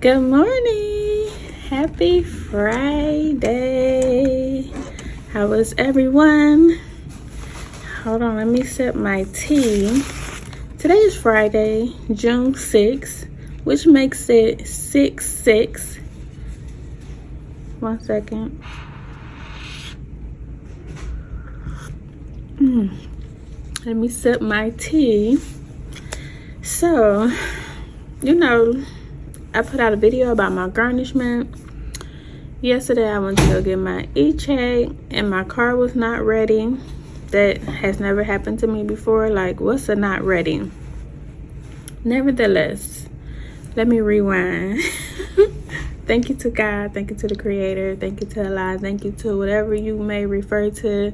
Good morning. Happy Friday. How was everyone? Hold on, let me set my tea. Today is Friday, June 6th, which makes it 6/6. 1 second. Let me sip my tea. So, I put out a video about my garnishment. Yesterday, I went to go get my e-check, and my car was not ready. That has never happened to me before. Like, what's a not ready? Nevertheless, let me rewind. Thank you to God. Thank you to the Creator. Thank you to Allah. Thank you to whatever you may refer to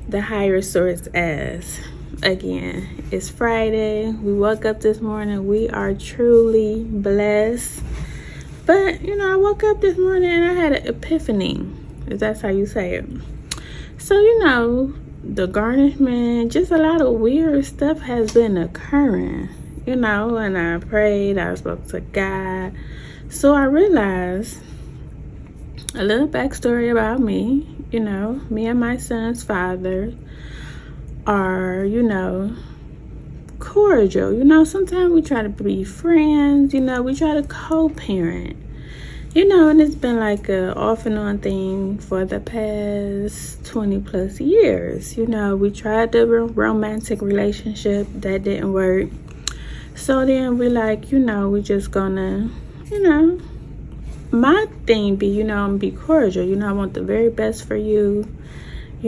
the higher source as. Again, it's Friday. We woke up this morning. We are truly blessed. But, I woke up this morning and I had an epiphany, if that's how you say it. So, the garnishment, just a lot of weird stuff has been occurring, and I prayed, I spoke to God. So I realized a little backstory about me. Me and my son's father are, cordial. Sometimes we try to be friends, we try to co-parent, and it's been like a off and on thing for the past 20 plus years. We tried the romantic relationship, that didn't work. So then we we just gonna, my thing be, be cordial. I want the very best for you. I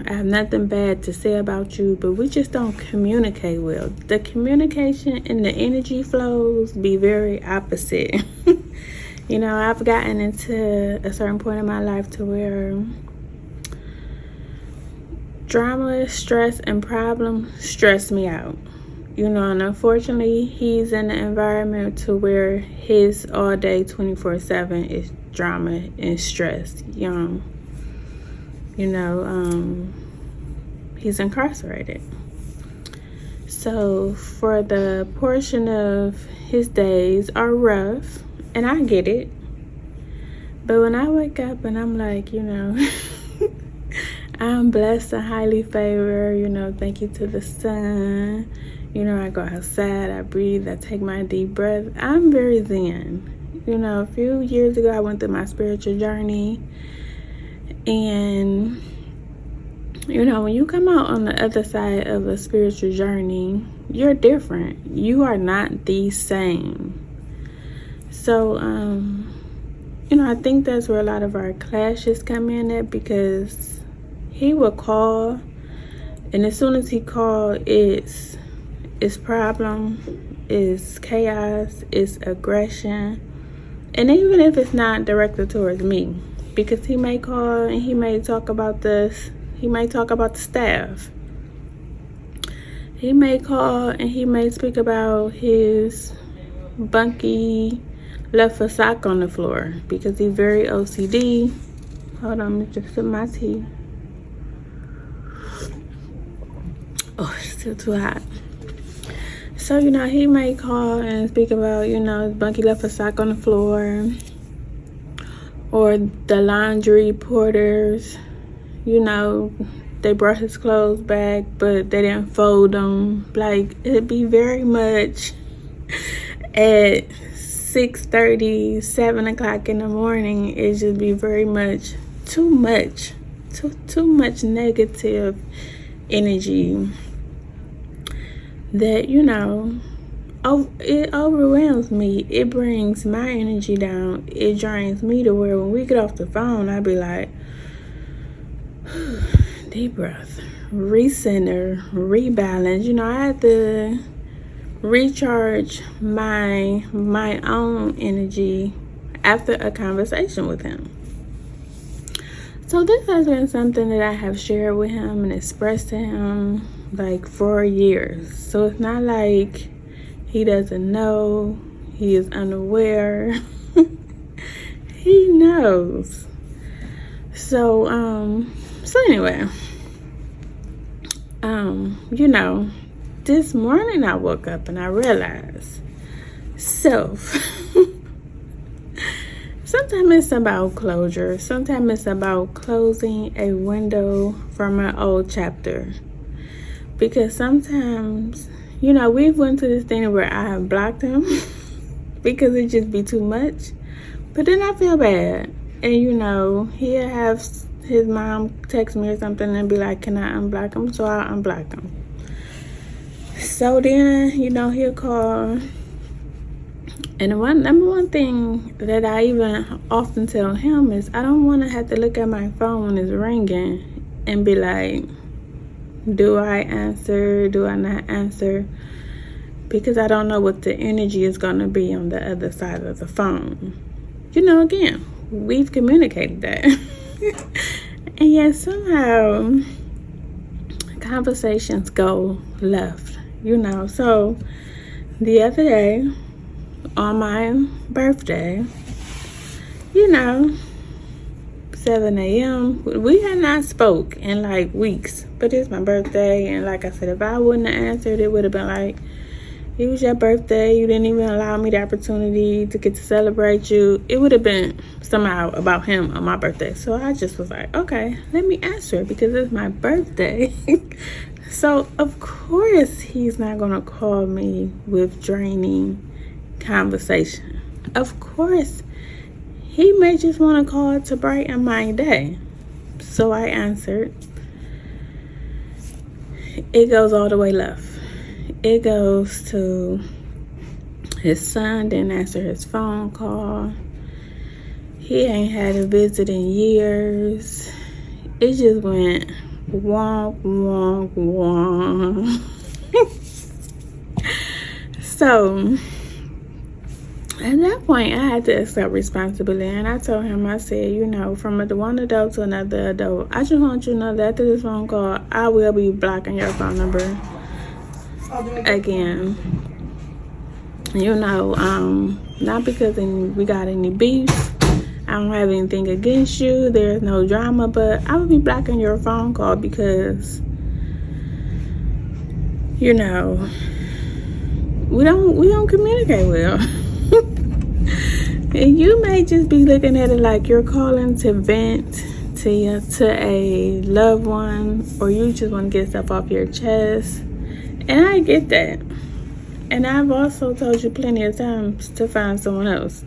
have nothing bad to say about you, but we just don't communicate well. The communication and the energy flows be very opposite. I've gotten into a certain point in my life to where drama, stress, and problems stress me out. And unfortunately, he's in an environment to where his all day 24/7 is drama and stress. He's incarcerated. So for the portion of his days are rough, and I get it. But when I wake up and I'm like, I'm blessed and highly favored, thank you to the sun. I go outside, I breathe, I take my deep breath. I'm very zen. A few years ago, I went through my spiritual journey. And, when you come out on the other side of a spiritual journey, you're different. You are not the same. So, I think that's where a lot of our clashes come in at, because he would call, and as soon as he called, it's problem, it's chaos, it's aggression. And even if it's not directed towards me, because he may call and he may talk about the staff. He may call and he may speak about his bunkie left a sock on the floor, because he's very OCD. Hold on, let me just sip my tea. Oh, it's still too hot. So, he may call and speak about, his bunkie left a sock on the floor. Or the laundry porters, they brought his clothes back, but they didn't fold them. Like, it'd be very much at 6:30, 7 o'clock in the morning. It'd just be very much too much negative energy that, it overwhelms me. It brings my energy down. It drains me to where when we get off the phone, I be like, deep breath, recenter, rebalance. I had to recharge my own energy after a conversation with him. So this has been something that I have shared with him and expressed to him for years. So it's not like he doesn't know, he is unaware. He knows. So anyway, this morning I woke up and I realized self sometimes it's about closure. Sometimes it's about closing a window from an old chapter. Because sometimes, we've went to this thing where I have blocked him because it just be too much. But then I feel bad. And, he'll have his mom text me or something and be like, can I unblock him? So I'll unblock him. So then, he'll call. And the number one thing that I even often tell him is I don't want to have to look at my phone when it's ringing and be like, do I answer? Do I not answer? Because I don't know what the energy is going to be on the other side of the phone. Again, we've communicated that. And yet somehow conversations go left, So the other day, on my birthday, 7 a.m. We had not spoke in like weeks, but it's my birthday, and like I said, if I wouldn't have answered, it would have been like, it was your birthday, you didn't even allow me the opportunity to get to celebrate you. It would have been somehow about him on my birthday. So I just was like, okay, let me answer because it's my birthday. So of course he's not gonna call me with draining conversation. Of course he may just want to call to brighten my day. So I answered. It goes all the way left. It goes to his son didn't answer his phone call. He ain't had a visit in years. It just went wonk, wonk, wonk. So at that point, I had to accept responsibility, and I told him, I said, from one adult to another adult, I just want you to know that after this phone call, I will be blocking your phone number again. Not because we got any beef. I don't have anything against you. There's no drama, but I will be blocking your phone call because, we don't communicate well. And you may just be looking at it like you're calling to vent to a loved one, or you just want to get stuff off your chest. And I get that. And I've also told you plenty of times to find someone else.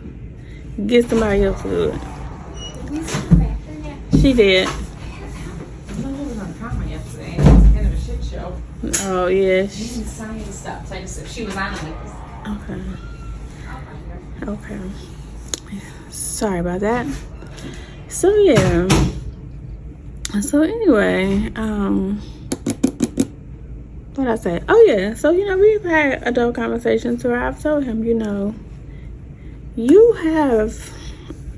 Get somebody else to do it. She did. Yesterday. It was kind of a shit show. Oh, yeah. She didn't sign stuff. So I just, she was on it. Okay. Sorry about that. So yeah. So anyway, what I say? Oh yeah. So we've had adult conversations where I've told him, you have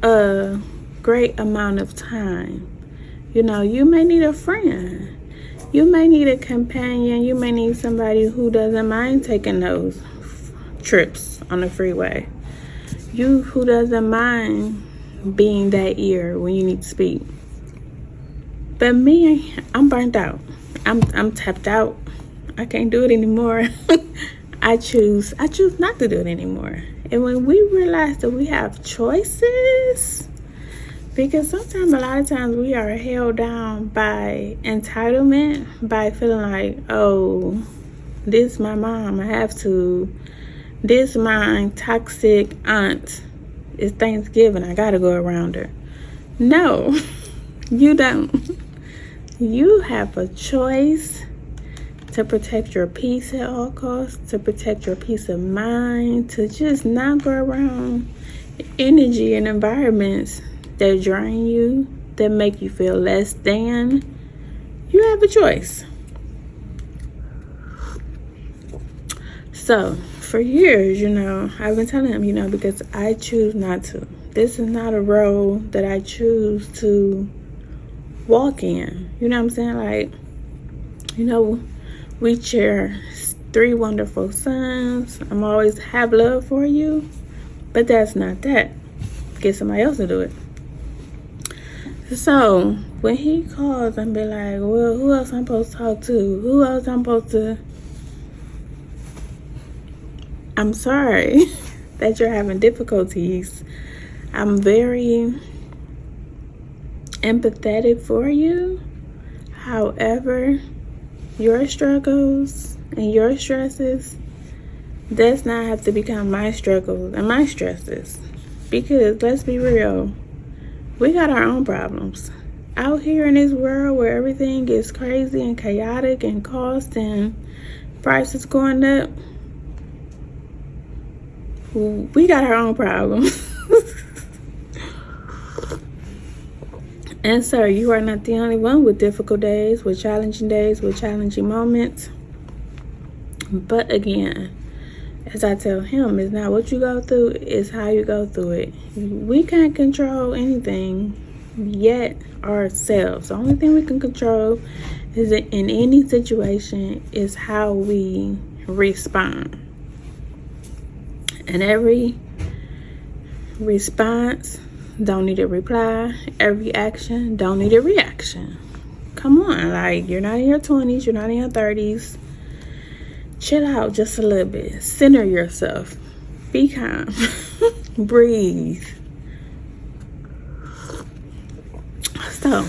a great amount of time. You may need a friend. You may need a companion. You may need somebody who doesn't mind taking those trips on the freeway. You who doesn't mind being that ear when you need to speak. But me, I'm burnt out. I'm tapped out. I can't do it anymore. I choose not to do it anymore. And when we realize that we have choices, because sometimes, a lot of times, we are held down by entitlement, by feeling like, oh, this my mom, I have to. This my toxic aunt. It's Thanksgiving, I gotta go around her. No, you don't. You have a choice to protect your peace at all costs, to protect your peace of mind, to just not go around energy and environments that drain you, that make you feel less than. You have a choice. So for years, I've been telling him, because I choose not to. This is not a role that I choose to walk in. You know what I'm saying? Like, we share 3 wonderful sons. I'm always have love for you, but that's not that. Get somebody else to do it. So when he calls and be like, well, who else I'm supposed to talk to? Who else I'm supposed to? I'm sorry that you're having difficulties I'm very empathetic for you. However, your struggles and your stresses does not have to become my struggles and my stresses. Because let's be real, we got our own problems. Out here in this world where everything is crazy and chaotic and cost and prices going up, we got our own problems. And sir, you are not the only one with difficult days, with challenging moments. But again, as I tell him, it's not what you go through, it's how you go through it. We can't control anything yet ourselves. The only thing we can control is that in any situation is how we respond. And every response don't need a reply. Every action don't need a reaction. Come on, like, you're not in your 20s, you're not in your 30s. Chill out just a little bit. Center yourself. Be calm. Breathe. So,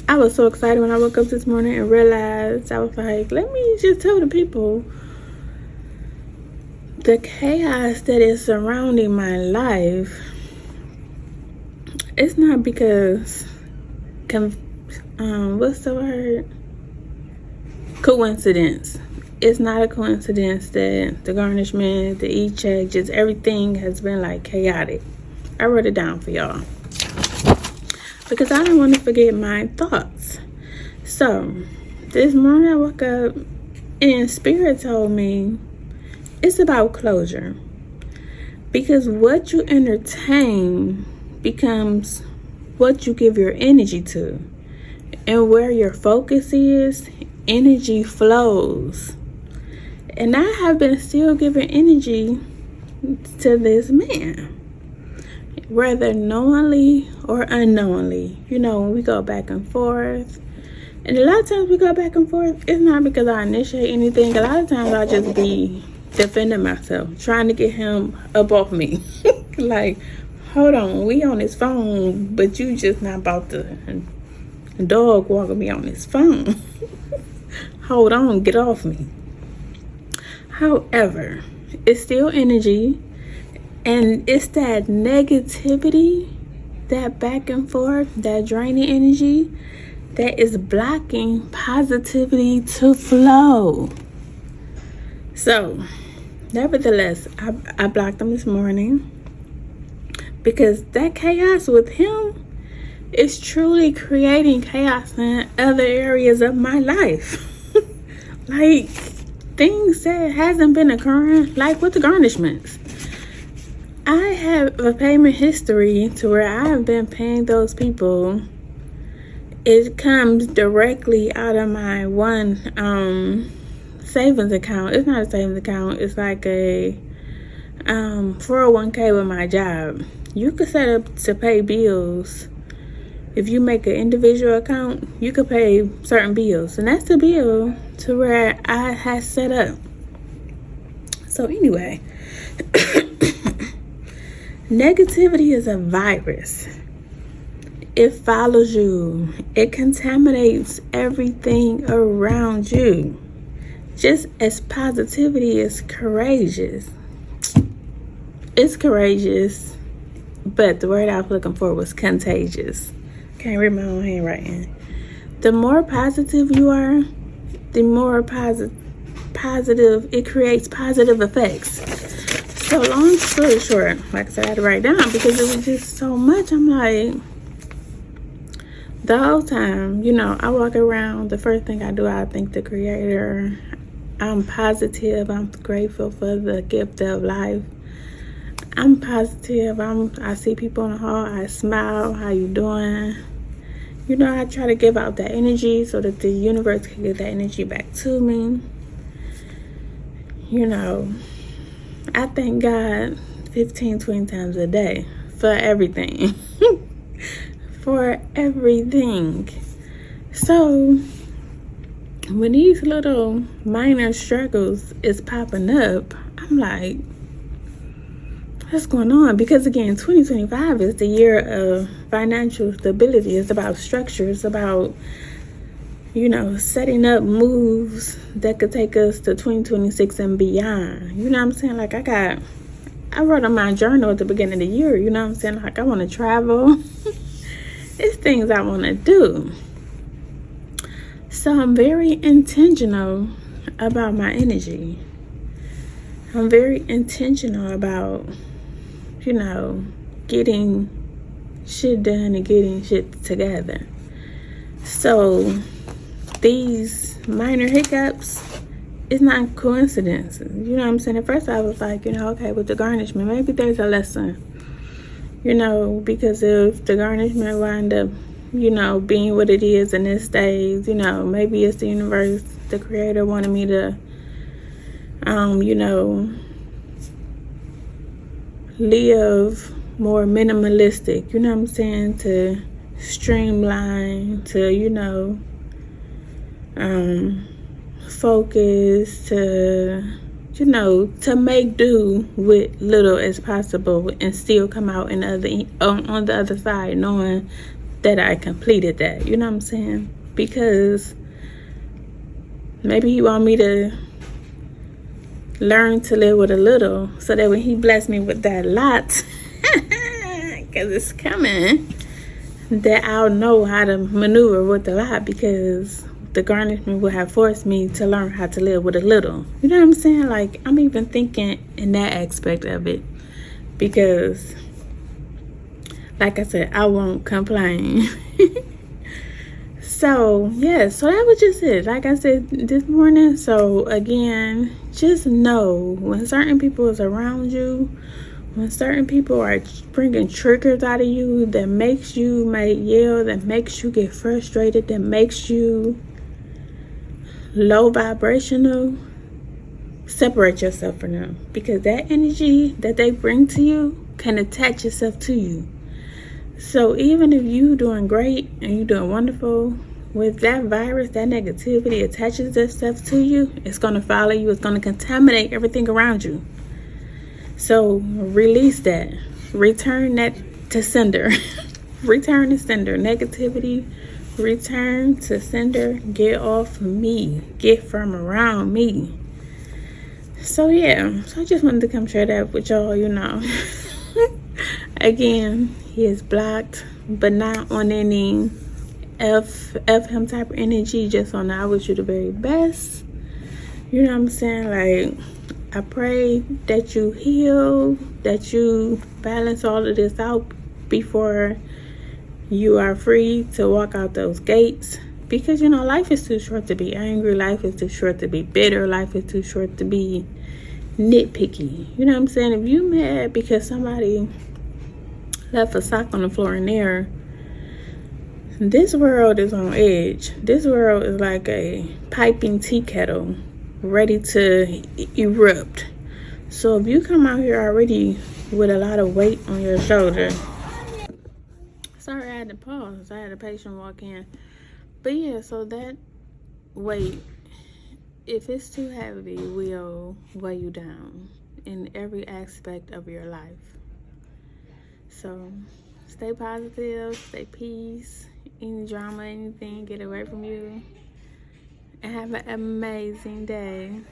I was so excited when I woke up this morning and realized, I was like, let me just tell the people the chaos that is surrounding my life. It's not because, what's the word? Coincidence. It's not a coincidence that the garnishment, the e-check, just everything has been like chaotic. I wrote it down for y'all because I don't want to forget my thoughts. So this morning I woke up and Spirit told me it's about closure, because what you entertain becomes what you give your energy to, and where your focus is, energy flows. And I have been still giving energy to this man, whether knowingly or unknowingly. You know, when we go back and forth, and a lot of times we go back and forth, it's not because I initiate anything. A lot of times I just be defending myself, trying to get him up off me. Like, hold on, we on his phone, but you just not about to dog walking me on his phone. Hold on, get off me. However, it's still energy, and it's that negativity, that back and forth, that draining energy that is blocking positivity to flow. So, nevertheless, I blocked him this morning because that chaos with him is truly creating chaos in other areas of my life. Like, things that hasn't been occurring, like with the garnishments. I have a payment history to where I have been paying those people. It comes directly out of my one savings account. It's not a savings account. It's like a 401k with my job. You could set up to pay bills. If you make an individual account, you could pay certain bills. And that's the bill to where I had set up. So anyway, negativity is a virus. It follows you. It contaminates everything around you. Just as positivity is courageous. It's courageous, but the word I was looking for was contagious. Can't read my own handwriting. The more positive you are, the more positive it creates positive effects. So long story short, like I said, I had to write down because it was just so much. I'm like, the whole time, you know, I walk around, the first thing I do, I thank the Creator. I'm positive. I'm grateful for the gift of life. I'm positive. I see people in the hall. I smile. How you doing? You know, I try to give out that energy so that the universe can get that energy back to me. You know, I thank God 15, 20 times a day for everything. For everything. So, when these little minor struggles is popping up, I'm like, what's going on? Because again, 2025 is the year of financial stability. It's about structure. It's about, setting up moves that could take us to 2026 and beyond. You know what I'm saying? Like I wrote on my journal at the beginning of the year, you know what I'm saying? Like I want to travel. It's things I want to do. So I'm very intentional about my energy. I'm very intentional about, getting shit done and getting shit together. So these minor hiccups, it's not coincidences. You know what I'm saying? At first I was like, okay, with the garnishment, maybe there's a lesson. Because if the garnishment wind up, being what it is in this stage, maybe it's the universe, the creator wanted me to, live more minimalistic, you know what I'm saying? To streamline, to, focus, to make do with little as possible and still come out on the other side knowing that I completed that. You know what I'm saying? Because maybe he want me to learn to live with a little so that when he bless me with that lot, because it's coming, that I'll know how to maneuver with the lot, because the garnishment will have forced me to learn how to live with a little. You know what I'm saying? Like, I'm even thinking in that aspect of it, because like I said, I won't complain. So that was just it. Like I said this morning. So again, just know when certain people is around you, when certain people are bringing triggers out of you that makes you might yell, that makes you get frustrated, that makes you low vibrational, separate yourself from them, because that energy that they bring to you can attach itself to you. So even if you doing great and you doing wonderful, with that virus, that negativity attaches itself to you, it's going to follow you. It's going to contaminate everything around you. So release that. Return that to sender. Return to sender. Negativity, return to sender. Get off me. Get from around me. So so I just wanted to come share that with y'all, Again, he is blocked, but not on any F him type of energy, just on the I wish you the very best. You know what I'm saying? Like, I pray that you heal, that you balance all of this out before you are free to walk out those gates. Because, life is too short to be angry. Life is too short to be bitter. Life is too short to be nitpicky. You know what I'm saying? If you mad because somebody left a sock on the floor in there, this world is on edge. This world is like a piping tea kettle ready to erupt. So if you come out here already with a lot of weight on your shoulder, sorry I had to pause. I had a patient walk in. But so that weight, if it's too heavy, will weigh you down in every aspect of your life. So stay positive, stay peace. Any drama, anything, get away from you. And have an amazing day.